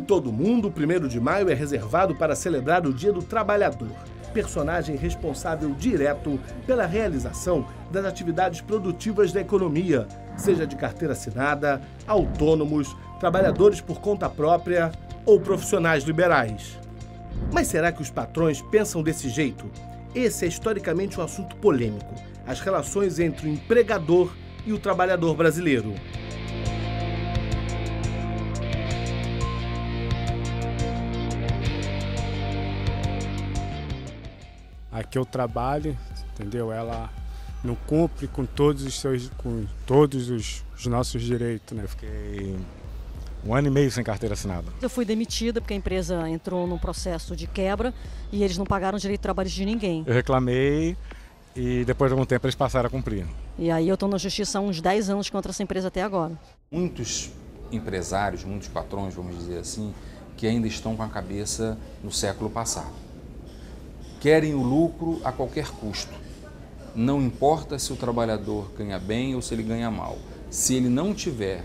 todo mundo, o 1º de maio é reservado para celebrar o Dia do Trabalhador, personagem responsável direto pela realização das atividades produtivas da economia, seja de carteira assinada, autônomos, trabalhadores por conta própria ou profissionais liberais. Mas será que os patrões pensam desse jeito? Esse é historicamente um assunto polêmico, as relações entre o empregador e o trabalhador brasileiro. Aqui eu trabalho, entendeu? Ela não cumpre com todos os nossos direitos, né? Fiquei 1 ano e meio sem carteira assinada. Eu fui demitida porque a empresa entrou num processo de quebra e eles não pagaram direito de trabalho de ninguém. Eu reclamei e depois de algum tempo eles passaram a cumprir. E aí eu estou na justiça há uns 10 anos contra essa empresa até agora. Muitos empresários, muitos patrões, vamos dizer assim, que ainda estão com a cabeça no século passado. Querem o lucro a qualquer custo. Não importa se o trabalhador ganha bem ou se ele ganha mal. Se ele não tiver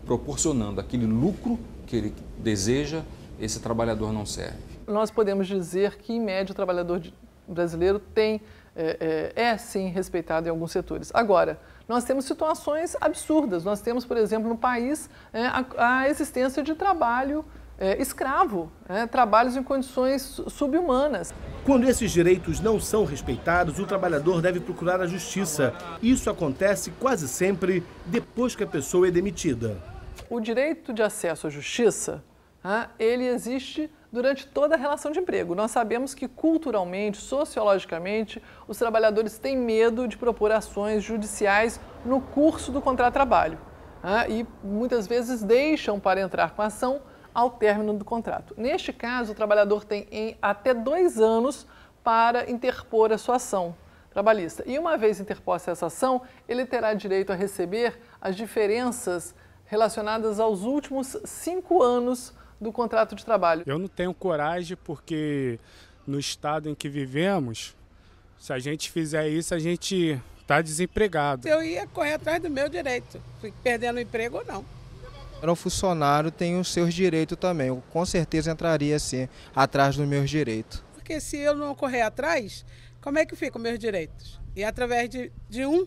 proporcionando aquele lucro que ele deseja, esse trabalhador não serve. Nós podemos dizer que, em média, o trabalhador brasileiro é sim respeitado em alguns setores. Agora, nós temos situações absurdas. Nós temos, por exemplo, no país, a existência de trabalho escravo, trabalhos em condições subhumanas. Quando esses direitos não são respeitados, o trabalhador deve procurar a justiça. Isso acontece quase sempre depois que a pessoa é demitida. O direito de acesso à justiça, ele existe durante toda a relação de emprego. Nós sabemos que culturalmente, sociologicamente, os trabalhadores têm medo de propor ações judiciais no curso do contrato de trabalho. E muitas vezes deixam para entrar com a ação ao término do contrato. Neste caso, o trabalhador tem até 2 anos para interpor a sua ação trabalhista. E uma vez interposta essa ação, ele terá direito a receber as diferenças relacionadas aos últimos 5 anos do contrato de trabalho. Eu não tenho coragem porque no estado em que vivemos, se a gente fizer isso, a gente está desempregado. Eu ia correr atrás do meu direito, fico perdendo o emprego ou não. O funcionário tem os seus direitos também. Eu com certeza entraria assim, atrás dos meus direitos. Porque se eu não correr atrás, como é que ficam meus direitos? E através de um,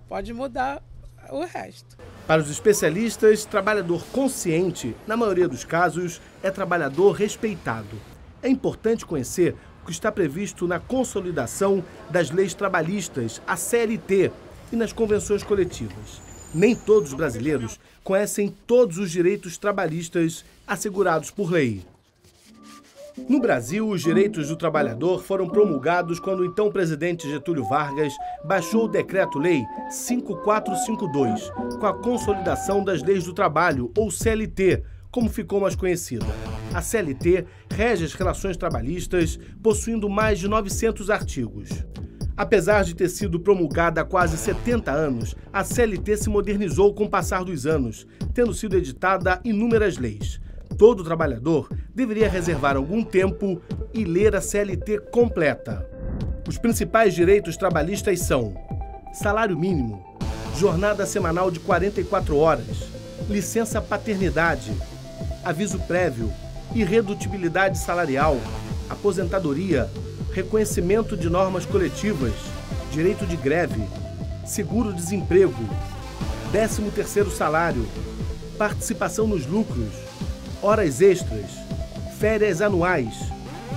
pode mudar o resto. Para os especialistas, trabalhador consciente, na maioria dos casos, é trabalhador respeitado. É importante conhecer o que está previsto na Consolidação das Leis Trabalhistas, a CLT, e nas convenções coletivas. Nem todos os brasileiros conhecem todos os direitos trabalhistas assegurados por lei. No Brasil, os direitos do trabalhador foram promulgados quando o então presidente Getúlio Vargas baixou o Decreto-Lei 5452, com a Consolidação das Leis do Trabalho, ou CLT, como ficou mais conhecida. A CLT rege as relações trabalhistas, possuindo mais de 900 artigos. Apesar de ter sido promulgada há quase 70 anos, a CLT se modernizou com o passar dos anos, tendo sido editada inúmeras leis. Todo trabalhador deveria reservar algum tempo e ler a CLT completa. Os principais direitos trabalhistas são salário mínimo, jornada semanal de 44 horas, licença paternidade, aviso prévio, irredutibilidade salarial, aposentadoria, reconhecimento de normas coletivas, direito de greve, seguro-desemprego, 13º salário, participação nos lucros, horas extras, férias anuais,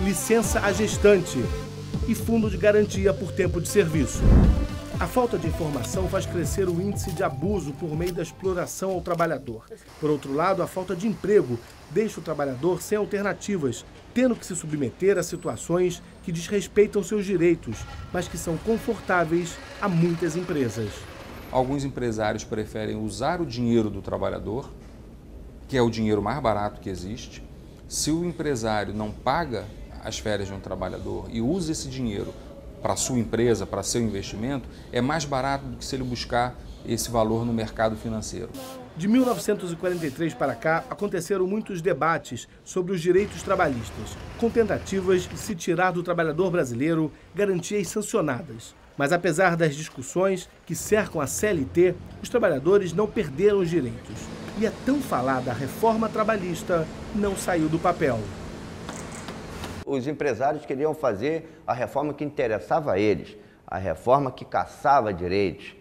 licença à gestante e fundo de garantia por tempo de serviço. A falta de informação faz crescer o índice de abuso por meio da exploração ao trabalhador. Por outro lado, a falta de emprego deixa o trabalhador sem alternativas, tendo que se submeter a situações que desrespeitam seus direitos, mas que são confortáveis a muitas empresas. Alguns empresários preferem usar o dinheiro do trabalhador, que é o dinheiro mais barato que existe. Se o empresário não paga as férias de um trabalhador e usa esse dinheiro para a sua empresa, para seu investimento, é mais barato do que se ele buscar esse valor no mercado financeiro. De 1943 para cá, aconteceram muitos debates sobre os direitos trabalhistas, com tentativas de se tirar do trabalhador brasileiro garantias sancionadas. Mas apesar das discussões que cercam a CLT, os trabalhadores não perderam os direitos. e a tão falada reforma trabalhista não saiu do papel. Os empresários queriam fazer a reforma que interessava a eles, a reforma que caçava direitos.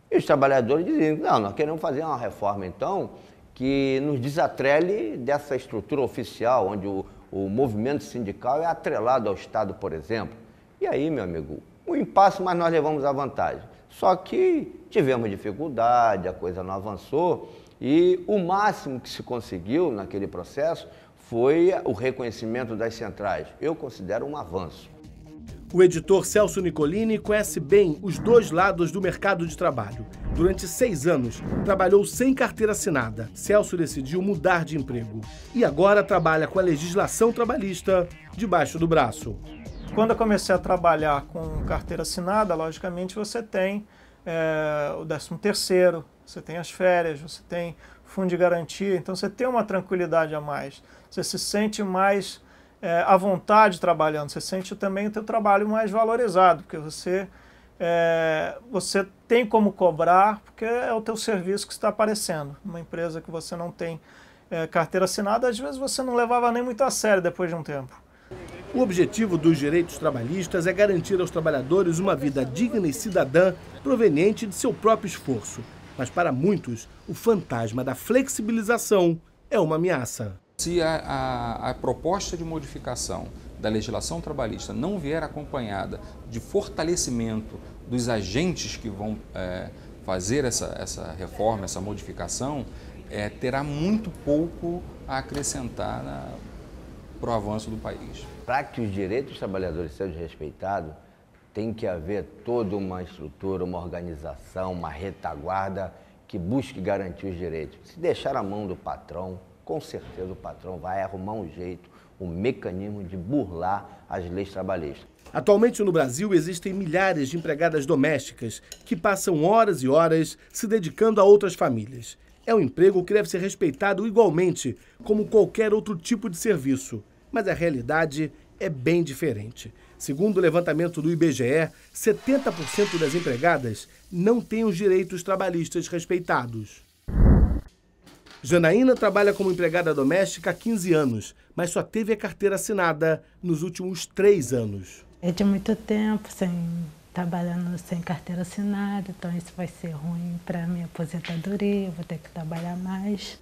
E os trabalhadores diziam, não, nós queremos fazer uma reforma, então, que nos desatrele dessa estrutura oficial, onde o movimento sindical é atrelado ao Estado, por exemplo. E aí, meu amigo, um impasse, mas nós levamos a vantagem. Só que tivemos dificuldade, a coisa não avançou, e o máximo que se conseguiu naquele processo foi o reconhecimento das centrais. Eu considero um avanço. O editor Celso Nicolini conhece bem os dois lados do mercado de trabalho. Durante 6 anos, trabalhou sem carteira assinada. Celso decidiu mudar de emprego. E agora trabalha com a legislação trabalhista debaixo do braço. Quando eu comecei a trabalhar com carteira assinada, logicamente você tem o 13º, você tem as férias, você tem fundo de garantia, então você tem uma tranquilidade a mais. Você se sente mais à vontade trabalhando, você sente também o teu trabalho mais valorizado, porque você tem como cobrar, porque é o teu serviço que está aparecendo. Uma empresa que você não tem carteira assinada, às vezes você não levava nem muito a sério depois de um tempo. O objetivo dos direitos trabalhistas é garantir aos trabalhadores uma vida digna e cidadã proveniente de seu próprio esforço. Mas para muitos, o fantasma da flexibilização é uma ameaça. Se a proposta de modificação da legislação trabalhista não vier acompanhada de fortalecimento dos agentes que vão fazer essa reforma, essa modificação, terá muito pouco a acrescentar para o avanço do país. Para que os direitos dos trabalhadores sejam respeitados, tem que haver toda uma estrutura, uma organização, uma retaguarda que busque garantir os direitos. Se deixar a mão do patrão, com certeza o patrão vai arrumar um jeito, um mecanismo de burlar as leis trabalhistas. Atualmente no Brasil existem milhares de empregadas domésticas que passam horas e horas se dedicando a outras famílias. É um emprego que deve ser respeitado igualmente como qualquer outro tipo de serviço, mas a realidade é bem diferente. Segundo o levantamento do IBGE, 70% das empregadas não têm os direitos trabalhistas respeitados. Janaína trabalha como empregada doméstica há 15 anos, mas só teve a carteira assinada nos últimos 3 anos. É de muito tempo trabalhando sem carteira assinada, então isso vai ser ruim para a minha aposentadoria, vou ter que trabalhar mais.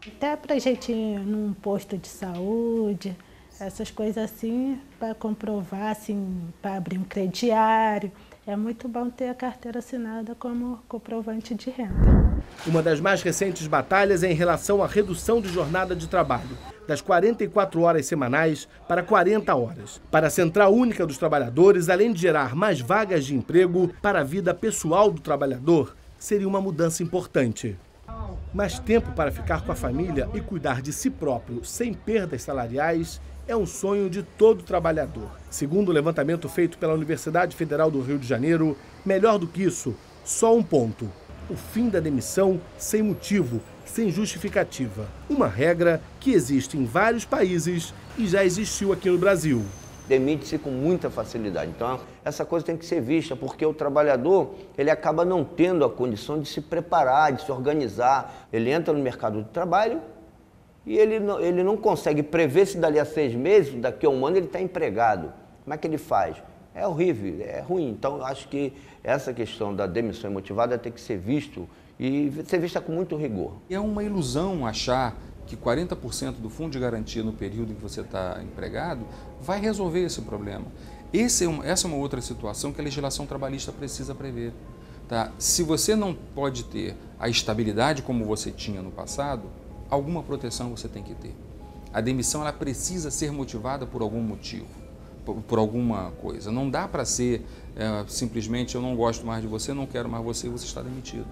Até para a gente ir num posto de saúde, essas coisas assim, para comprovar, assim, para abrir um crediário. É muito bom ter a carteira assinada como comprovante de renda. Uma das mais recentes batalhas é em relação à redução de jornada de trabalho, das 44 horas semanais para 40 horas. Para a Central Única dos Trabalhadores, além de gerar mais vagas de emprego para a vida pessoal do trabalhador, seria uma mudança importante. Mais tempo para ficar com a família e cuidar de si próprio sem perdas salariais é um sonho de todo trabalhador. Segundo o levantamento feito pela Universidade Federal do Rio de Janeiro, melhor do que isso, só um ponto: o fim da demissão sem motivo, sem justificativa. Uma regra que existe em vários países e já existiu aqui no Brasil. Demite-se com muita facilidade. Então, essa coisa tem que ser vista, porque o trabalhador ele acaba não tendo a condição de se preparar, de se organizar. Ele entra no mercado de trabalho e ele não consegue prever se dali a 6 meses, daqui a 1 ano, ele está empregado. Como é que ele faz? É horrível, é ruim. Então, eu acho que essa questão da demissão imotivada tem que ser visto e ser vista com muito rigor. É uma ilusão achar que 40% do fundo de garantia no período em que você está empregado vai resolver esse problema. Essa é uma outra situação que a legislação trabalhista precisa prever. Tá? Se você não pode ter a estabilidade como você tinha no passado, alguma proteção você tem que ter. A demissão ela precisa ser motivada por algum motivo, por alguma coisa. Não dá para ser simplesmente eu não gosto mais de você, não quero mais você e você está demitido.